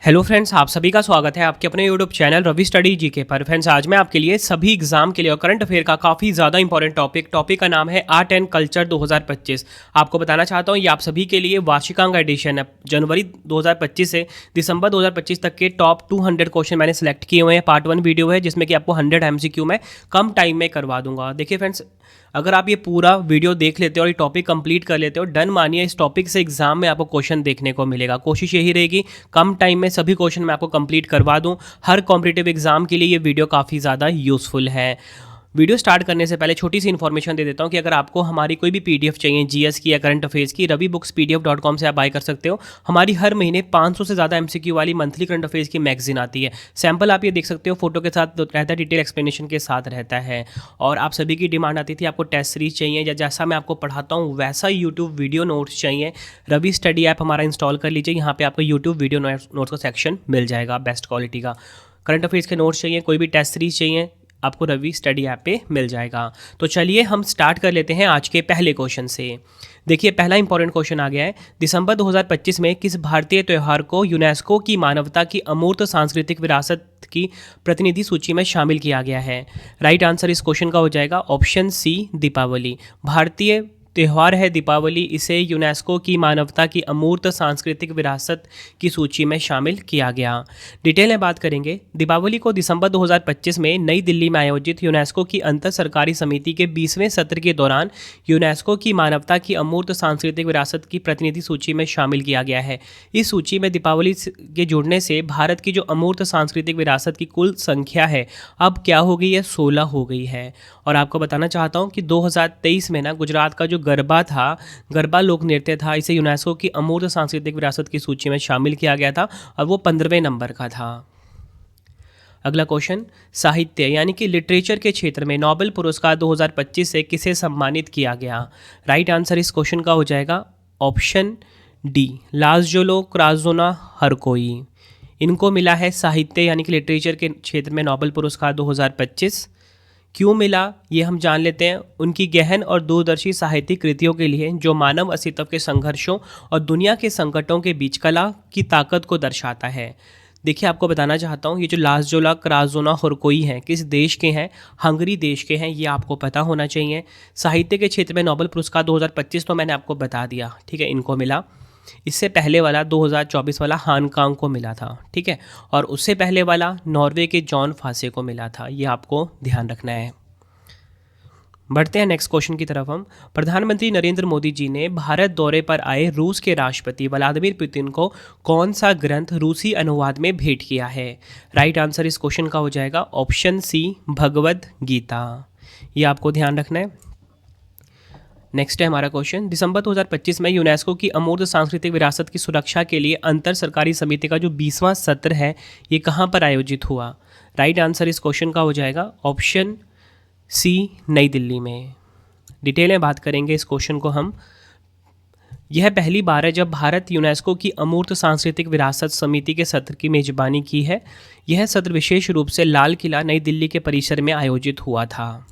Hello friends, आप सभी का स्वागत है आपके अपने YouTube channel Ravi study GK पर। फ्रेंड्स, आज मैं आपके लिए सभी एग्जाम के लिए और करंट अफेयर का काफ़ी ज़्यादा इंपॉर्टेंट टॉपिक का नाम है आर्ट एंड कल्चर 2025। आपको बताना चाहता हूँ ये आप सभी के लिए वार्षिकांक एडिशन है। जनवरी 2025 से दिसंबर 2025 तक के टॉप 200 क्वेश्चन मैंने सेलेक्ट किए हुए हैं। पार्ट 1 वीडियो है जिसमें कि आपको 100 MCQ में कम टाइम में करवा दूंगा। देखिए फ्रेंड्स, अगर आप ये पूरा वीडियो देख लेते हो और ये टॉपिक कंप्लीट कर लेते हो, डन मानिए इस टॉपिक से एग्जाम में आपको क्वेश्चन देखने को मिलेगा। कोशिश यही रहेगी कम टाइम में सभी क्वेश्चन मैं आपको कंप्लीट करवा दूं। हर कॉम्पिटिटिव एग्जाम के लिए ये वीडियो काफ़ी ज़्यादा यूज़फुल है। वीडियो स्टार्ट करने से पहले छोटी सी इन्फॉर्मेशन दे देता हूँ कि अगर आपको हमारी कोई भी पीडीएफ चाहिए जीएस की या करंट अफेयर्स की, ravibookspdf.com से आप बाय कर सकते हो। हमारी हर महीने 500 से ज़्यादा एमसीक्यू वाली मंथली करंट अफेयर्स की मैगजीन आती है। सैंपल आप ये देख सकते हो, फोटो के साथ रहता है, डिटेल एक्सप्लेनेशन के साथ रहता है। और आप सभी की डिमांड आती थी आपको टेस्ट सीरीज चाहिए या जैसा मैं आपको पढ़ाता हूँ वैसा यूट्यूब वीडियो नोट्स चाहिए। रवि स्टडी ऐप हमारा इंस्टॉल कर लीजिए। यहाँ पर आपको यूट्यूब वीडियो नोट्स का सेक्शन मिल जाएगा बेस्ट क्वालिटी का। करंट अफेयर्स के नोट्स चाहिए, कोई भी टेस्ट सीरीज चाहिए, आपको रवि स्टडी ऐप पे मिल जाएगा। तो चलिए हम स्टार्ट कर लेते हैं आज के पहले क्वेश्चन से। देखिए पहला इंपॉर्टेंट क्वेश्चन आ गया है, दिसंबर 2025 में किस भारतीय त्यौहार को यूनेस्को की मानवता की अमूर्त सांस्कृतिक विरासत की प्रतिनिधि सूची में शामिल किया गया है। राइट आंसर इस क्वेश्चन का हो जाएगा ऑप्शन सी, दीपावली। भारतीय त्यौहार है दीपावली, इसे यूनेस्को की मानवता की अमूर्त सांस्कृतिक विरासत की सूची में शामिल किया गया। डिटेल में बात करेंगे, दीपावली को दिसंबर 2025 में नई दिल्ली में आयोजित यूनेस्को की अंतर सरकारी समिति के 20वें सत्र के दौरान यूनेस्को की मानवता की अमूर्त सांस्कृतिक विरासत की प्रतिनिधि सूची में शामिल किया गया है। इस सूची में दीपावली के जुड़ने से भारत की जो अमूर्त सांस्कृतिक विरासत की कुल संख्या है अब क्या हो गई है, 16 हो गई है। और आपको बताना चाहता हूँ कि 2023 में ना गुजरात का जो गरबा था, गरबा लोक नृत्य था, इसे यूनेस्को की अमूर्त सांस्कृतिक विरासत की सूची में शामिल किया गया था और वो 15वें नंबर का था। अगला क्वेश्चन, साहित्य यानी कि लिटरेचर के क्षेत्र में नोबेल पुरस्कार 2025 से किसे सम्मानित किया गया। राइट आंसर इस क्वेश्चन का हो जाएगा ऑप्शन डी, लाजोलो क्राजोना हरकोई। इनको मिला है साहित्य यानी कि लिटरेचर के क्षेत्र में नोबेल पुरस्कार 2025। क्यों मिला ये हम जान लेते हैं। उनकी गहन और दूरदर्शी साहित्यिक कृतियों के लिए जो मानव अस्तित्व के संघर्षों और दुनिया के संकटों के बीच कला की ताकत को दर्शाता है। देखिए आपको बताना चाहता हूँ ये जो लाजोला क्राजोना हरकोई हैं किस देश के हैं, हंगरी देश के हैं, ये आपको पता होना चाहिए। साहित्य के क्षेत्र में नोबेल पुरस्कार 2025 तो मैंने आपको बता दिया, ठीक है, इनको मिला। इससे पहले वाला 2024 वाला हांगकांग को मिला था, ठीक है, और उससे पहले वाला नॉर्वे के जॉन फासे को मिला था। ये आपको ध्यान रखना है। बढ़ते हैं नेक्स्ट क्वेश्चन की तरफ हम। प्रधानमंत्री नरेंद्र मोदी जी ने भारत दौरे पर आए रूस के राष्ट्रपति व्लादिमीर पुतिन को कौन सा ग्रंथ रूसी अनुवाद में भेंट किया है। राइट आंसर इस क्वेश्चन का हो जाएगा ऑप्शन सी, भगवद गीता। ये आपको ध्यान रखना है। नेक्स्ट है हमारा क्वेश्चन, दिसंबर 2025 में यूनेस्को की अमूर्त सांस्कृतिक विरासत की सुरक्षा के लिए अंतर सरकारी समिति का जो 20वां सत्र है ये कहाँ पर आयोजित हुआ। राइट आंसर इस क्वेश्चन का हो जाएगा ऑप्शन सी, नई दिल्ली में। डिटेल में बात करेंगे इस क्वेश्चन को हम। यह पहली बार है जब भारत यूनेस्को की अमूर्त सांस्कृतिक विरासत समिति के सत्र की मेजबानी की है। यह सत्र विशेष रूप से लाल किला नई दिल्ली के परिसर में आयोजित हुआ था।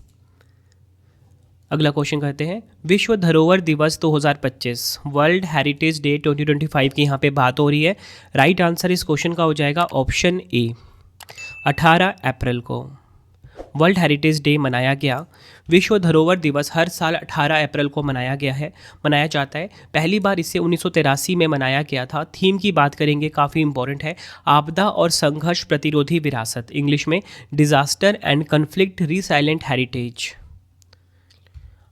अगला क्वेश्चन करते हैं, विश्व धरोहर दिवस 2025, वर्ल्ड हेरिटेज डे 2025 की यहाँ पे बात हो रही है। राइट आंसर इस क्वेश्चन का हो जाएगा ऑप्शन ए, 18 अप्रैल को वर्ल्ड हेरिटेज डे मनाया गया। विश्व धरोहर दिवस हर साल 18 अप्रैल को मनाया जाता है। पहली बार इसे 1983 में मनाया गया था। थीम की बात करेंगे, काफ़ी इंपॉर्टेंट है, आपदा और संघर्ष प्रतिरोधी विरासत, इंग्लिश में disaster and conflict resilient heritage.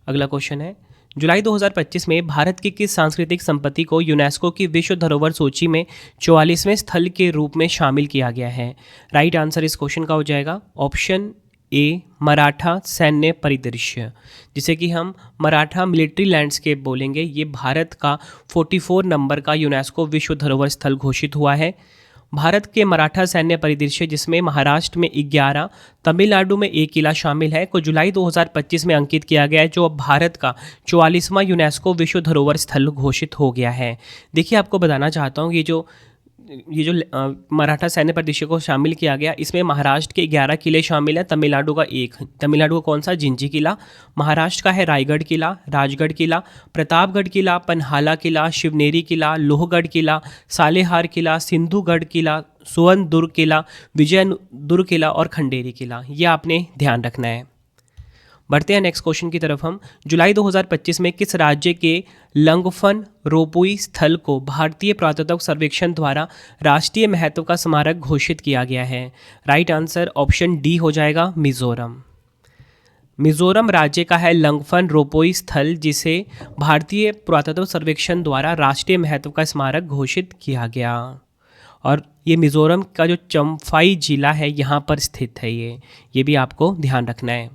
अगला क्वेश्चन है, जुलाई 2025 में भारत की किस सांस्कृतिक संपत्ति को यूनेस्को की विश्व धरोहर सूची में 44वें स्थल के रूप में शामिल किया गया है। राइट आंसर इस क्वेश्चन का हो जाएगा ऑप्शन ए, मराठा सैन्य परिदृश्य, जिसे कि हम मराठा मिलिट्री लैंडस्केप बोलेंगे। ये भारत का 44 नंबर का यूनेस्को विश्व धरोहर स्थल घोषित हुआ है। भारत के मराठा सैन्य परिदृश्य, जिसमें महाराष्ट्र में 11, तमिलनाडु में 1 किला शामिल है, को जुलाई 2025 में अंकित किया गया है, जो अब भारत का 44वां यूनेस्को विश्व धरोहर स्थल घोषित हो गया है। देखिए आपको बताना चाहता हूँ ये जो ये जो मराठा सैन्य परिदृश्य को शामिल किया गया, इसमें महाराष्ट्र के 11 किले शामिल हैं, तमिलनाडु का एक। तमिलनाडु का कौन सा? जिंजी किला। महाराष्ट्र का है रायगढ़ किला, राजगढ़ किला, प्रतापगढ़ किला, पन्हाला किला, शिवनेरी किला, लोहगढ़ किला, सालेहार किला, सिंधुगढ़ किला, सुवर्णदुर्ग किला, विजयदुर्ग किला और खंडेरी किला। ये आपने ध्यान रखना है। बढ़ते हैं नेक्स्ट क्वेश्चन की तरफ हम। जुलाई 2025 में किस राज्य के लंगफन रोपुई स्थल को भारतीय पुरातत्व सर्वेक्षण द्वारा राष्ट्रीय महत्व का स्मारक घोषित किया गया है? राइट आंसर ऑप्शन डी हो जाएगा, मिजोरम। मिजोरम राज्य का है लंगफन रोपोई स्थल, जिसे भारतीय पुरातत्व सर्वेक्षण द्वारा राष्ट्रीय महत्व का स्मारक घोषित किया गया। और ये मिजोरम का जो चम्फाई जिला है यहाँ पर स्थित है। ये भी आपको ध्यान रखना है।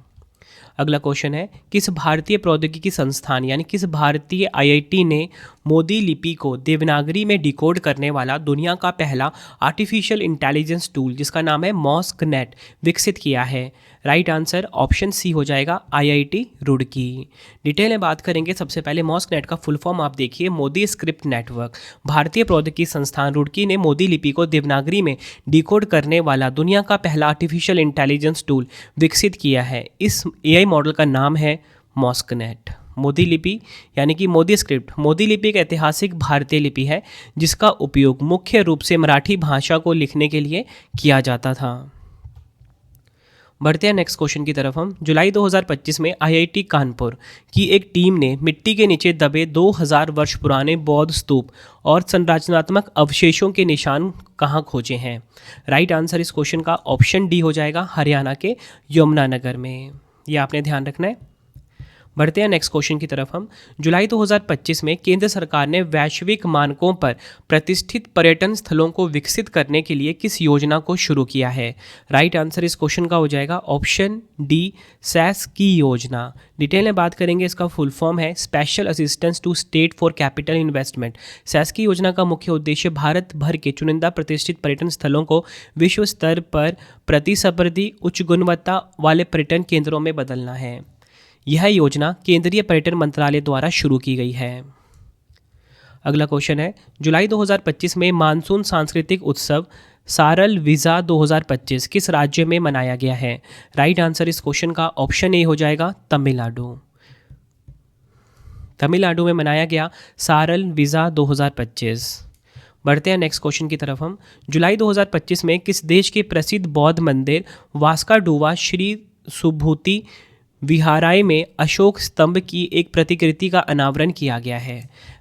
अगला क्वेश्चन है, किस भारतीय प्रौद्योगिकी संस्थान यानी किस भारतीय आईआईटी ने मोदी लिपि को देवनागरी में डिकोड करने वाला दुनिया का पहला आर्टिफिशियल इंटेलिजेंस टूल, जिसका नाम है मॉस्कनेट, विकसित किया है? राइट आंसर ऑप्शन सी हो जाएगा, आईआईटी रुड़की। डिटेल में बात करेंगे। सबसे पहले मॉस्कनेट का फुल फॉर्म आप देखिए, मोदी स्क्रिप्ट नेटवर्क। भारतीय प्रौद्योगिकी संस्थान रुड़की ने मोदी लिपि को देवनागरी में डिकोड करने वाला दुनिया का पहला आर्टिफिशियल इंटेलिजेंस टूल विकसित किया है। इस एआई मॉडल का नाम है मॉस्कनेट। मोदी लिपि यानी कि मोदी स्क्रिप्ट। मोदी लिपि एक ऐतिहासिक भारतीय लिपि है जिसका उपयोग मुख्य रूप से मराठी भाषा को लिखने के लिए किया जाता था। बढ़ते हैं नेक्स्ट क्वेश्चन की तरफ हम। जुलाई 2025 में आईआईटी कानपुर की एक टीम ने मिट्टी के नीचे दबे 2000 वर्ष पुराने बौद्ध स्तूप और संरचनात्मक अवशेषों के निशान कहाँ खोजे हैं? राइट आंसर इस क्वेश्चन का ऑप्शन डी हो जाएगा, हरियाणा के यमुनानगर में। ये आपने ध्यान रखना है। बढ़ते हैं नेक्स्ट क्वेश्चन की तरफ हम। जुलाई 2025 में केंद्र सरकार ने वैश्विक मानकों पर प्रतिष्ठित पर्यटन स्थलों को विकसित करने के लिए किस योजना को शुरू किया है? राइट आंसर इस क्वेश्चन का हो जाएगा ऑप्शन डी, सैस की योजना। डिटेल में बात करेंगे। इसका फुल फॉर्म है special assistance to state for capital investment. सैस की योजना का मुख्य उद्देश्य भारत भर के चुनिंदा प्रतिष्ठित पर्यटन स्थलों को विश्व स्तर पर प्रतिस्पर्धी उच्च गुणवत्ता वाले पर्यटन केंद्रों में बदलना है। यह योजना केंद्रीय पर्यटन मंत्रालय द्वारा शुरू की गई है। अगला क्वेश्चन है, जुलाई 2025 में मानसून सांस्कृतिक उत्सव सारल वीज़ा 2025 किस राज्य में मनाया गया है? राइट आंसर इस क्वेश्चन का ऑप्शन ए हो जाएगा, तमिलनाडु। तमिलनाडु में मनाया गया सारल वीज़ा 2025। बढ़ते हैं नेक्स्ट क्वेश्चन की तरफ हम। जुलाई 2025 में किस देश के प्रसिद्ध बौद्ध मंदिर वास्काडुवा श्री सुभूति विहाराय में अशोक स्तंभ की एक प्रतिकृति का अनावरण किया गया है?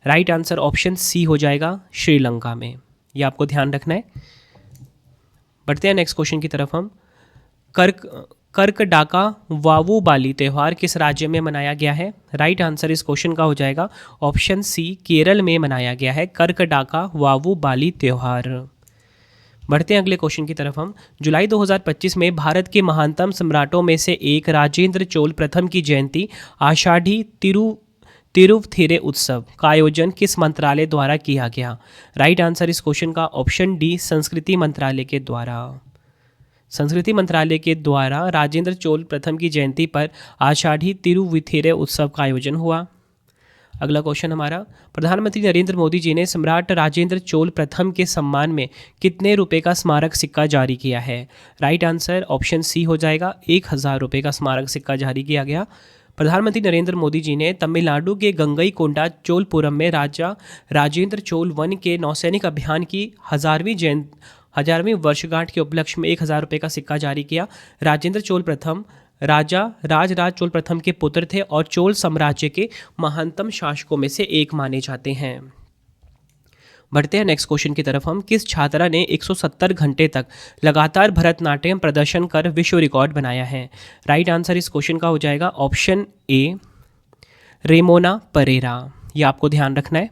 राइट आंसर ऑप्शन सी हो जाएगा, श्रीलंका में। ये आपको ध्यान रखना है। बढ़ते हैं नेक्स्ट क्वेश्चन की तरफ हम। कर्कडाका वावू बाली त्यौहार किस राज्य में मनाया गया है? राइट आंसर इस क्वेश्चन का हो जाएगा ऑप्शन सी, केरल में मनाया गया है कर्कडाका वावू बाली त्यौहार। बढ़ते हैं अगले क्वेश्चन की तरफ हम। जुलाई 2025 में भारत के महानतम सम्राटों में से एक राजेंद्र चोल प्रथम की जयंती आषाढ़ी तिरुथिरे उत्सव का आयोजन किस मंत्रालय द्वारा किया गया? राइट आंसर इस क्वेश्चन का ऑप्शन डी, संस्कृति मंत्रालय के द्वारा। संस्कृति मंत्रालय के द्वारा राजेंद्र चोल प्रथम की जयंती पर आषाढ़ी तिरुथिरे उत्सव का आयोजन हुआ। अगला क्वेश्चन हमारा, प्रधानमंत्री नरेंद्र मोदी जी ने सम्राट राजेंद्र चोल प्रथम के सम्मान में कितने रुपए का स्मारक सिक्का जारी किया है? राइट आंसर ऑप्शन सी हो जाएगा, 1000 रुपये का स्मारक सिक्का जारी किया गया। प्रधानमंत्री नरेंद्र मोदी जी ने तमिलनाडु के गंगईकोंडा चोलपुरम में राजा राजेंद्र चोल वन के नौसैनिक अभियान की 1000वीं वर्षगांठ के उपलक्ष्य में 1000 रुपये का सिक्का जारी किया। राजेंद्र चोल प्रथम राजा राजराज चोल प्रथम के पुत्र थे और चोल साम्राज्य के महानतम शासकों में से एक माने जाते हैं। बढ़ते हैं नेक्स्ट क्वेश्चन की तरफ हम। किस छात्रा ने 170 घंटे तक लगातार भरतनाट्यम प्रदर्शन कर विश्व रिकॉर्ड बनाया है? राइट आंसर इस क्वेश्चन का हो जाएगा ऑप्शन ए, रेमोना परेरा। ये आपको ध्यान रखना है।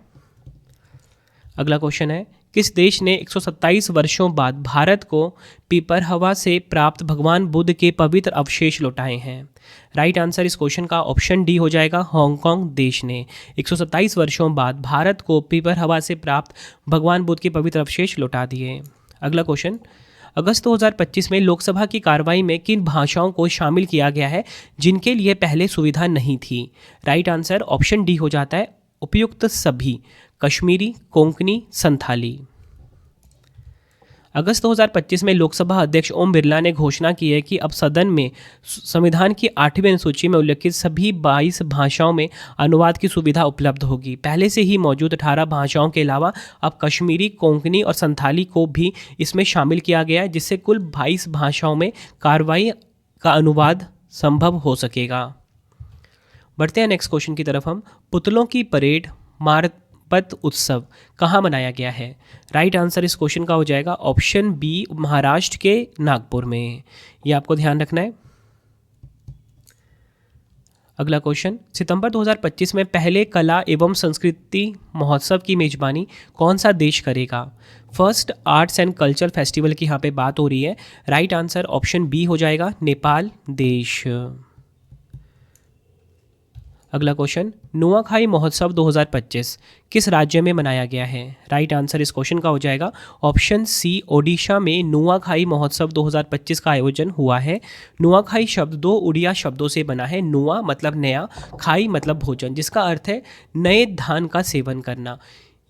अगला क्वेश्चन है, किस देश ने 127 वर्षों बाद भारत को पिपरहवा से प्राप्त भगवान बुद्ध के पवित्र अवशेष लौटाए हैं? राइट आंसर इस क्वेश्चन का ऑप्शन डी हो जाएगा, हांगकांग देश ने 127 वर्षों बाद भारत को पिपरहवा से प्राप्त भगवान बुद्ध के पवित्र अवशेष लौटा दिए। अगला क्वेश्चन, अगस्त 2025 में लोकसभा की कार्रवाई में किन भाषाओं को शामिल किया गया है जिनके लिए पहले सुविधा नहीं थी? राइट आंसर ऑप्शन डी हो जाता है, उपयुक्त सभी, कश्मीरी, कोंकणी, संथाली। अगस्त 2025 में लोकसभा अध्यक्ष ओम बिरला ने घोषणा की है कि अब सदन में संविधान की 8वीं अनुसूची में उल्लिखित सभी 22 भाषाओं में अनुवाद की सुविधा उपलब्ध होगी। पहले से ही मौजूद 18 भाषाओं के अलावा अब कश्मीरी, कोंकणी और संथाली को भी इसमें शामिल किया गया है, जिससे कुल 22 भाषाओं में कार्रवाई का अनुवाद संभव हो सकेगा। बढ़ते हैं नेक्स्ट क्वेश्चन की तरफ हम। पुतलों की परेड मारपत उत्सव कहाँ मनाया गया है? राइट आंसर इस क्वेश्चन का हो जाएगा ऑप्शन बी, महाराष्ट्र के नागपुर में। ये आपको ध्यान रखना है। अगला क्वेश्चन, सितंबर 2025 में पहले कला एवं संस्कृति महोत्सव की मेजबानी कौन सा देश करेगा? First arts and culture festival की यहाँ पे बात हो रही है। राइट आंसर ऑप्शन बी हो जाएगा, नेपाल देश। अगला क्वेश्चन, नुआखाई महोत्सव 2025 किस राज्य में मनाया गया है? राइट आंसर इस क्वेश्चन का हो जाएगा ऑप्शन सी, ओडिशा में नुआखाई महोत्सव 2025 का आयोजन हुआ है। नुआखाई शब्द 2 उड़िया शब्दों से बना है। नुआ मतलब नया, खाई मतलब भोजन, जिसका अर्थ है नए धान का सेवन करना।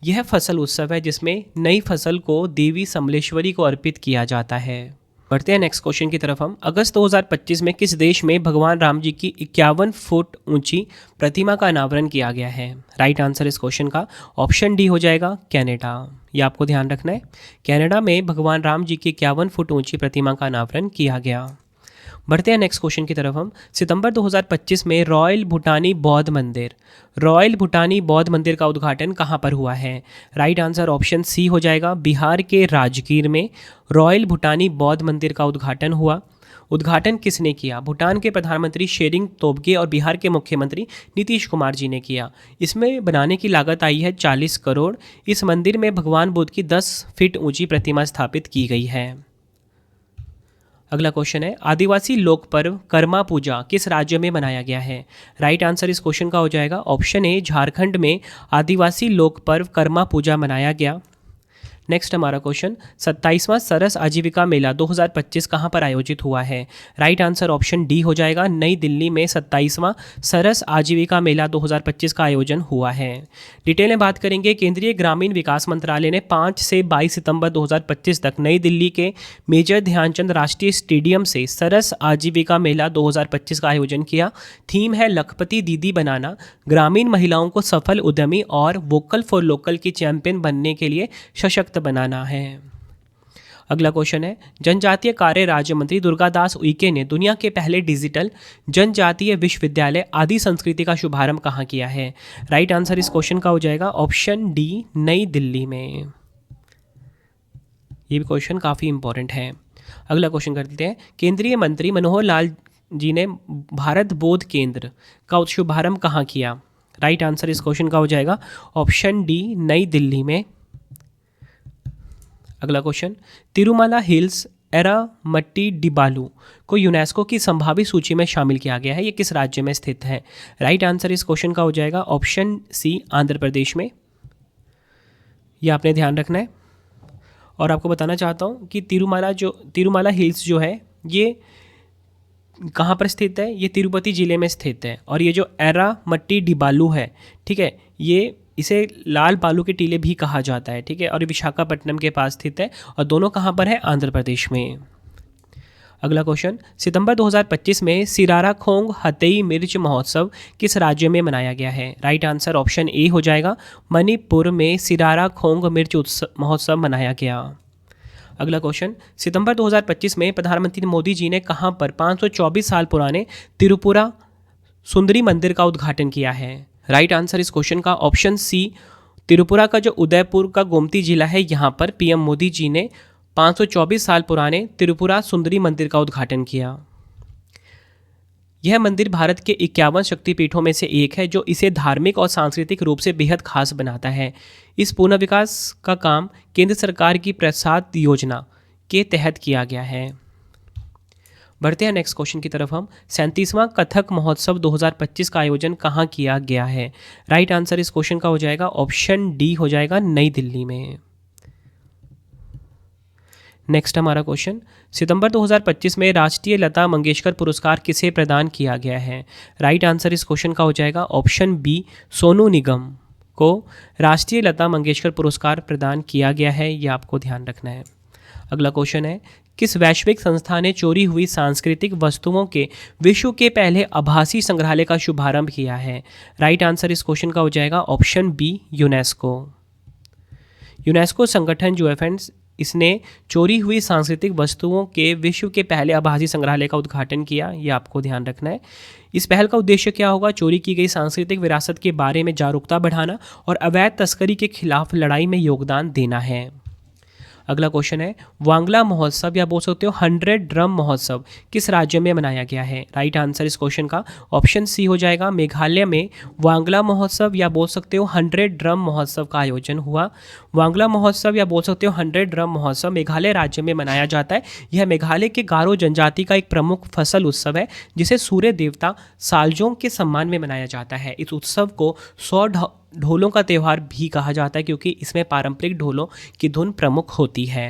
यह फसल उत्सव है जिसमें नई फसल को देवी समलेश्वरी को अर्पित किया जाता है। बढ़ते हैं नेक्स्ट क्वेश्चन की तरफ हम। अगस्त 2025 में किस देश में भगवान राम जी की 51 फुट ऊंची प्रतिमा का अनावरण किया गया है? राइट आंसर इस क्वेश्चन का ऑप्शन डी हो जाएगा, कनाडा। ये आपको ध्यान रखना है। कनाडा में भगवान राम जी की 51 फुट ऊंची प्रतिमा का अनावरण किया गया। बढ़ते हैं नेक्स्ट क्वेश्चन की तरफ हम। सितंबर 2025 में रॉयल भूटानी बौद्ध मंदिर का उद्घाटन कहाँ पर हुआ है? राइट आंसर ऑप्शन सी हो जाएगा, बिहार के राजगीर में रॉयल भूटानी बौद्ध मंदिर का उद्घाटन हुआ। उद्घाटन किसने किया? भूटान के प्रधानमंत्री शेरिंग तोब्गे और बिहार के मुख्यमंत्री नीतीश कुमार जी ने किया। इसमें बनाने की लागत आई है 40 करोड़। इस मंदिर में भगवान बुद्ध की 10 फीट ऊंची प्रतिमा स्थापित की गई है। अगला क्वेश्चन है, आदिवासी लोक पर्व कर्मा पूजा किस राज्य में मनाया गया है? राइट आंसर इस क्वेश्चन का हो जाएगा ऑप्शन ए, झारखंड में आदिवासी लोक पर्व कर्मा पूजा मनाया गया। नेक्स्ट हमारा क्वेश्चन, 27वां सरस आजीविका मेला 2025 कहाँ पर आयोजित हुआ है? राइट आंसर ऑप्शन डी हो जाएगा, नई दिल्ली में 27वां सरस आजीविका मेला 2025 का आयोजन हुआ है। डिटेल में बात करेंगे। केंद्रीय ग्रामीण विकास मंत्रालय ने 5 से 22 सितंबर 2025 तक नई दिल्ली के मेजर ध्यानचंद राष्ट्रीय स्टेडियम से सरस आजीविका मेला 2025 का आयोजन किया। थीम है लखपति दीदी बनाना, ग्रामीण महिलाओं को सफल उद्यमी और वोकल फॉर लोकल की चैंपियन बनने के लिए सशक्त बनाना है। अगला क्वेश्चन है, जनजातीय कार्य राज्य मंत्री दुर्गादास उइके ने दुनिया के पहले डिजिटल जनजातीय विश्वविद्यालय आदि संस्कृति का शुभारंभ कहाँ किया है? राइट आंसर इस क्वेश्चन का हो जाएगा ऑप्शन डी, नई दिल्ली में। ये भी क्वेश्चन काफ़ी इंपॉर्टेंट है। अगला क्वेश्चन कर देते हैं, केंद्रीय मंत्री मनोहर लाल जी ने भारत बोध केंद्र का शुभारंभ कहाँ किया? राइट आंसर इस क्वेश्चन का हो जाएगा ऑप्शन डी, नई दिल्ली में। अगला क्वेश्चन, तिरुमाला हिल्स एरामट्टी-डिबालू को यूनेस्को की संभावित सूची में शामिल किया गया है। ये किस राज्य में स्थित है? राइट आंसर इस क्वेश्चन का हो जाएगा ऑप्शन सी, आंध्र प्रदेश में। ये आपने ध्यान रखना है। और आपको बताना चाहता हूँ कि तिरुमाला हिल्स जो है ये कहाँ पर स्थित है? ये तिरुपति ज़िले में स्थित है। और ये जो एरामट्टी-डिबालू है, ठीक है, ये इसे लाल बालू के टीले भी कहा जाता है, ठीक है, और विशाखापट्टनम के पास स्थित है। और दोनों कहाँ पर है? आंध्र प्रदेश में। अगला क्वेश्चन, सितंबर 2025 में सिराराखोंग हथेई मिर्च महोत्सव किस राज्य में मनाया गया है? राइट आंसर ऑप्शन ए हो जाएगा, मणिपुर में सिराराखोंग मिर्च महोत्सव मनाया गया। अगला क्वेश्चन, सितंबर 2025 में प्रधानमंत्री मोदी जी ने कहाँ पर 524 साल पुराने तिरुपुरा सुंदरी मंदिर का उद्घाटन किया है? राइट आंसर इस क्वेश्चन का ऑप्शन सी, त्रिपुरा का जो उदयपुर का गोमती जिला है, यहाँ पर पीएम मोदी जी ने 524 साल पुराने त्रिपुरा सुंदरी मंदिर का उद्घाटन किया। यह मंदिर भारत के 51 शक्तिपीठों में से एक है, जो इसे धार्मिक और सांस्कृतिक रूप से बेहद खास बनाता है। इस पुनर्विकास का काम केंद्र सरकार की प्रसाद योजना के तहत किया गया है। बढ़ते हैं नेक्स्ट क्वेश्चन की तरफ हम। 37वां कथक महोत्सव 2025 का आयोजन कहाँ किया गया है? राइट आंसर इस क्वेश्चन का हो जाएगा ऑप्शन डी हो जाएगा, नई दिल्ली में। नेक्स्ट हमारा क्वेश्चन, सितंबर 2025 में राष्ट्रीय लता मंगेशकर पुरस्कार किसे प्रदान किया गया है? राइट आंसर इस क्वेश्चन का हो जाएगा ऑप्शन बी, सोनू निगम को राष्ट्रीय लता मंगेशकर पुरस्कार प्रदान किया गया है। ये आपको ध्यान रखना है। अगला क्वेश्चन है, किस वैश्विक संस्था ने चोरी हुई सांस्कृतिक वस्तुओं के विश्व के पहले आभासी संग्रहालय का शुभारंभ किया है? राइट आंसर इस क्वेश्चन का हो जाएगा ऑप्शन बी, यूनेस्को। यूनेस्को संगठन जो है फ्रेंड्स, इसने चोरी हुई सांस्कृतिक वस्तुओं के विश्व के पहले आभासी संग्रहालय का उद्घाटन किया। ये आपको ध्यान रखना है। इस पहल का उद्देश्य क्या होगा? चोरी की गई सांस्कृतिक विरासत के बारे में जागरूकता बढ़ाना और अवैध तस्करी के खिलाफ लड़ाई में योगदान देना है। अगला क्वेश्चन है, वांगला महोत्सव या बोल सकते हो 100 ड्रम महोत्सव किस राज्य में मनाया गया है? राइट आंसर इस क्वेश्चन का ऑप्शन सी हो जाएगा, मेघालय में वांगला महोत्सव या बोल सकते हो 100 ड्रम महोत्सव का आयोजन हुआ। वांगला महोत्सव या बोल सकते हो 100 ड्रम महोत्सव मेघालय राज्य में मनाया जाता है। यह मेघालय के गारो जनजाति का एक प्रमुख फसल उत्सव है, जिसे सूर्य देवता सालजोंग के सम्मान में मनाया जाता है। इस उत्सव को 100 ढोलों का त्यौहार भी कहा जाता है, क्योंकि इसमें पारंपरिक ढोलों की धुन प्रमुख होती है।